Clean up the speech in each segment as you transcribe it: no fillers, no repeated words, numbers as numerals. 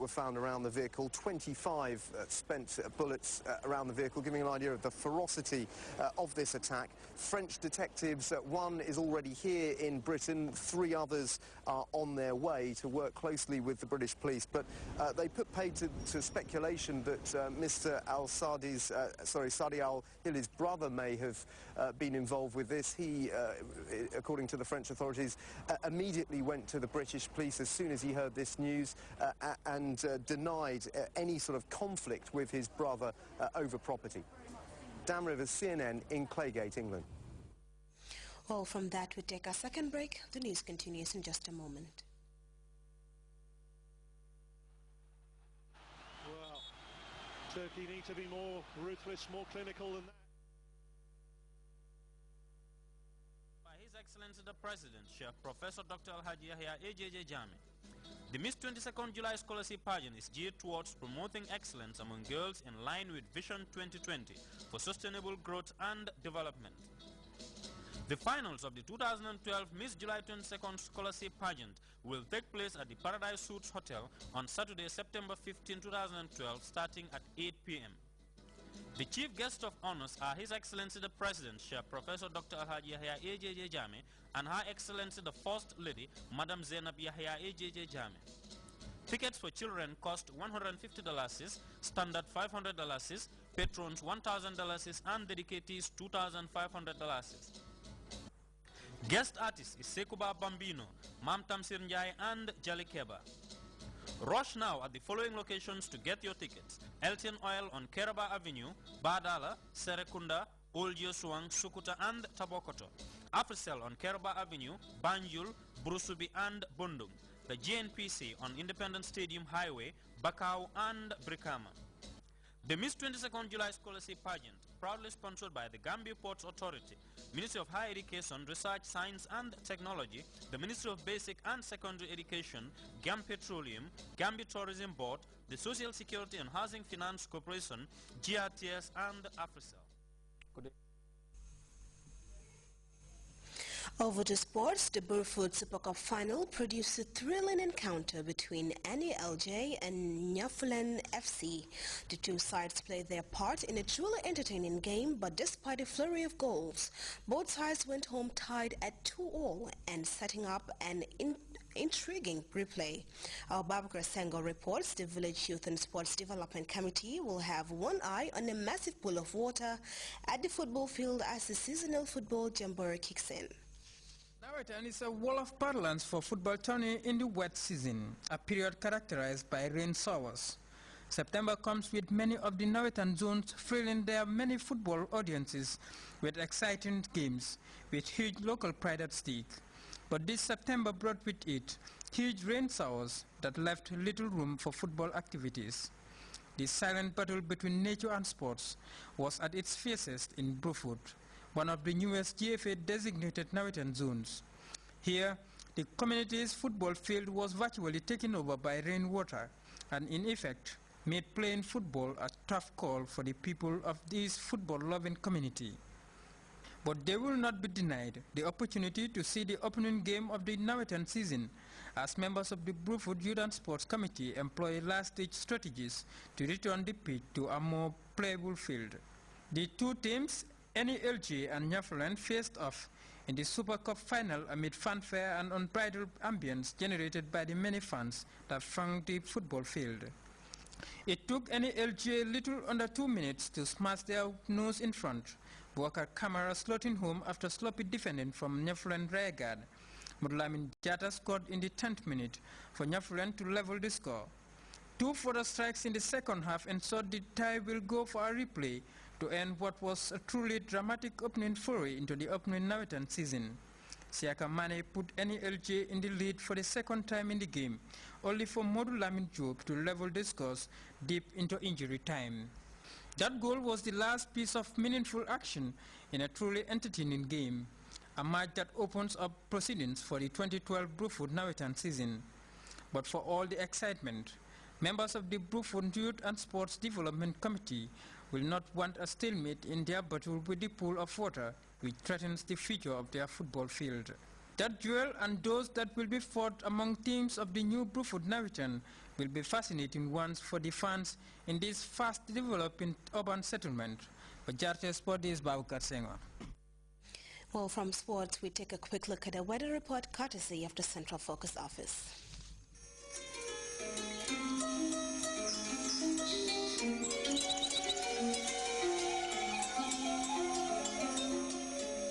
were found around the vehicle, 25 spent bullets around the vehicle, giving an idea of the ferocity of this attack. French detectives, one is already here in Britain, 3 others are on their way to work closely with the British police. But they put paid to speculation that Mr. Sadi al-Hilli's brother may have been involved with this. He, according to the French authorities, immediately went to the British police as soon as he heard this news and denied any sort of conflict with his brother over property. Dan Rivers, CNN in Claygate, England. Well, from that we take our second break. The news continues in just a moment. Well, Turkey need to be more ruthless, more clinical than that. By His Excellency the President, Chef Professor Dr. Alhaji Yahya AJJ Jami. The Miss 22nd July Scholarship Pageant is geared towards promoting excellence among girls in line with Vision 2020 for sustainable growth and development. The finals of the 2012 Miss July 22nd Scholarship Pageant will take place at the Paradise Suites Hotel on Saturday, September 15, 2012, starting at 8 p.m. The chief guests of honors are His Excellency the President, Chef Professor Dr. Alhaji Yahya AJJ Jami, and Her Excellency the First Lady, Madam Zainab Yahya AJJ Jami. Tickets for children cost $150, standard $500, patrons $1,000, and dedicatees $2,500. Guest artist is Sekuba Bambino, Mam Tamsir Njai, and Jali Keba. Rush now at the following locations to get your tickets: Elton Oil on Keraba Avenue, Badala, Serekunda, Old Yosuang, Sukuta, and Tabokoto. Africell on Keraba Avenue, Banjul, Brusubi, and Bundung. The GNPC on Independence Stadium Highway, Bakau, and Brikama. The Miss 22nd July Scholarship Pageant, proudly sponsored by the Gambia Ports Authority, Ministry of Higher Education, Research, Science and Technology, the Ministry of Basic and Secondary Education, Gam Petroleum, Gambia Tourism Board, the Social Security and Housing Finance Corporation, GRTS, and Africell. Over to sports, the Burfoot Super Cup final produced a thrilling encounter between NALJ and Nyafulen FC. The two sides played their part in a truly entertaining game, but despite a flurry of goals, both sides went home tied at 2-2 and setting up an intriguing replay. Our Babakar Sengo reports the Village Youth and Sports Development Committee will have one eye on a massive pool of water at the football field as the seasonal football jamboree kicks in. Nawetan is a wall of parlance for football tourney in the wet season, a period characterized by rain showers. September comes with many of the Nawetan zones filling their many football audiences with exciting games, with huge local pride at stake. But this September brought with it huge rain showers that left little room for football activities. This silent battle between nature and sports was at its fiercest in Brufut, one of the newest GFA designated Nawetan zones. Here, the community's football field was virtually taken over by rainwater and in effect made playing football a tough call for the people of this football-loving community. But they will not be denied the opportunity to see the opening game of the Nawetan season as members of the Brufut Youth and Sports Committee employ last-stage strategies to return the pitch to a more playable field. The two teams, NALJ and Nyafulen, faced off in the Super Cup final amid fanfare and unbridled ambience generated by the many fans that thronged the football field. It took NALJ little under 2 minutes to smash their nose in front. Bouakar Kamara slotting home after sloppy defending from Nyafulen rearguard. Mudlamin Jata scored in the 10th minute for Nyafulen to level the score. 2 further strikes in the second half ensured the tie will go for a replay to end what was a truly dramatic opening foray into the opening Nawetan season. Siaka Mane put NALJ in the lead for the second time in the game, only for Modu Lamin Job to level the scores deep into injury time. That goal was the last piece of meaningful action in a truly entertaining game, a match that opens up proceedings for the 2012 Brufut Nawetan season. But for all the excitement, members of the Brufut Youth and Sports Development Committee will not want a stalemate in their battle with the pool of water which threatens the future of their football field. That duel and those that will be fought among teams of the new Brufut Navitan will be fascinating ones for the fans in this fast-developing urban settlement. For Grts Sport, this is Babukar Senghor. Well, from sports, we take a quick look at a weather report courtesy of the Central Focus Office.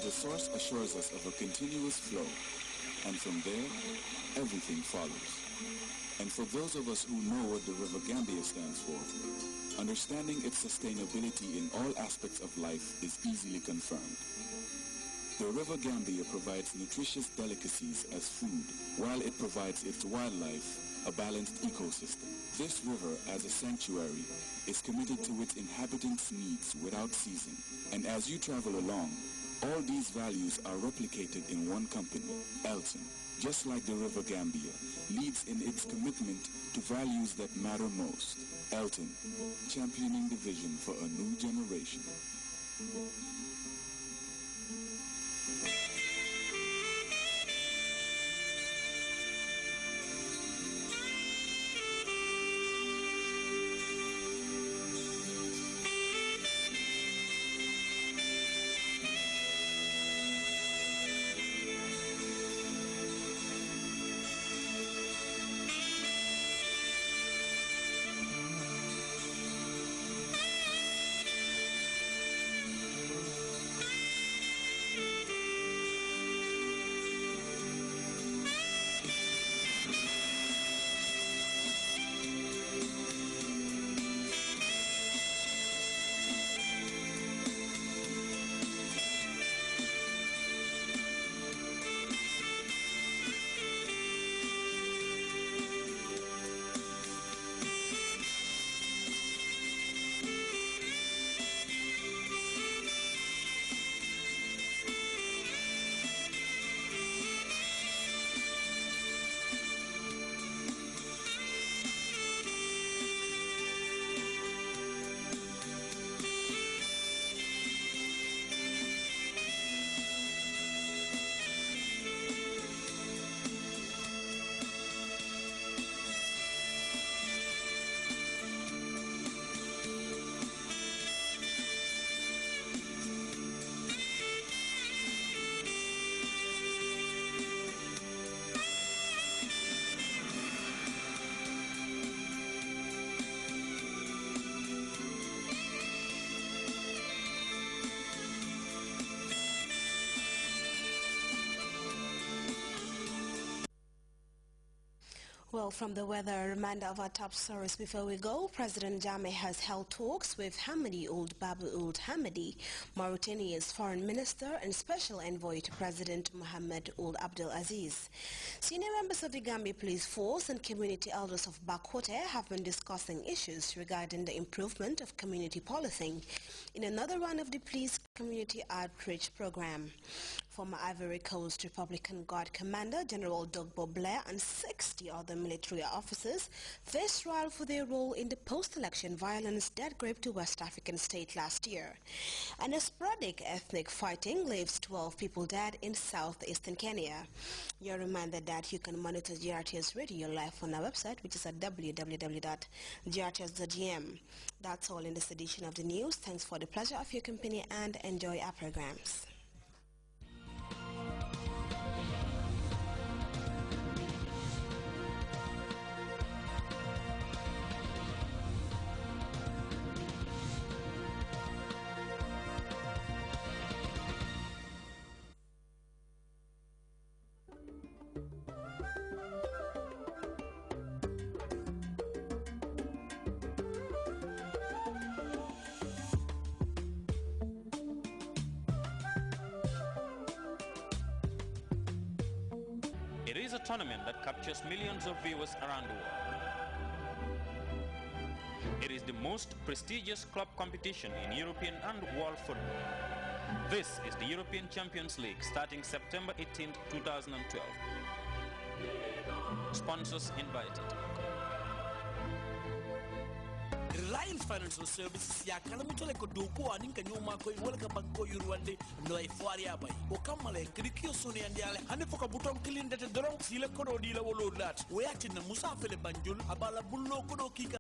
The source assures us of a continuous flow, and from there, everything follows. And for those of us who know what the River Gambia stands for, understanding its sustainability in all aspects of life is easily confirmed. The River Gambia provides nutritious delicacies as food, while it provides its wildlife a balanced ecosystem. This river, as a sanctuary, is committed to its inhabitants' needs without ceasing. And as you travel along, all these values are replicated in one company, Elton, just like the River Gambia, leads in its commitment to values that matter most. Elton, championing the vision for a new generation. Well, from the weather, a reminder of our top stories before we go. President Jammeh has held talks with Hamidi Ould Babu Ould Hamidi, Mauritania's foreign minister and special envoy to President Mohamed Ould Abdel Aziz. Senior members of the Gambia Police Force and community elders of Bakote have been discussing issues regarding the improvement of community policing in another round of the police community outreach program. Former Ivory Coast Republican Guard Commander General Dogbo Blair and 60 other military officers faced trial for their role in the post-election violence that gripped the West African state last year. And a sporadic ethnic fighting leaves 12 people dead in southeastern Kenya. You're reminded that you can monitor GRTS Radio live on our website, which is at www.grts.gm. That's all in this edition of the news. Thanks for the pleasure of your company and enjoy our programs. It is a tournament that captures millions of viewers around the world. It is the most prestigious club competition in European and world football. This is the European Champions League starting September 18, 2012. Sponsors invited. Reliance Financial Services ya kalamutole ko dopo aninka nyoma ko wala ka bagko yurwande no ay foaria bay o kamale krikio soni andiale hande foka buton kilin dete dorong sile ko do di la wolo lat o yatina musa fele banjul abala bullo ko do kika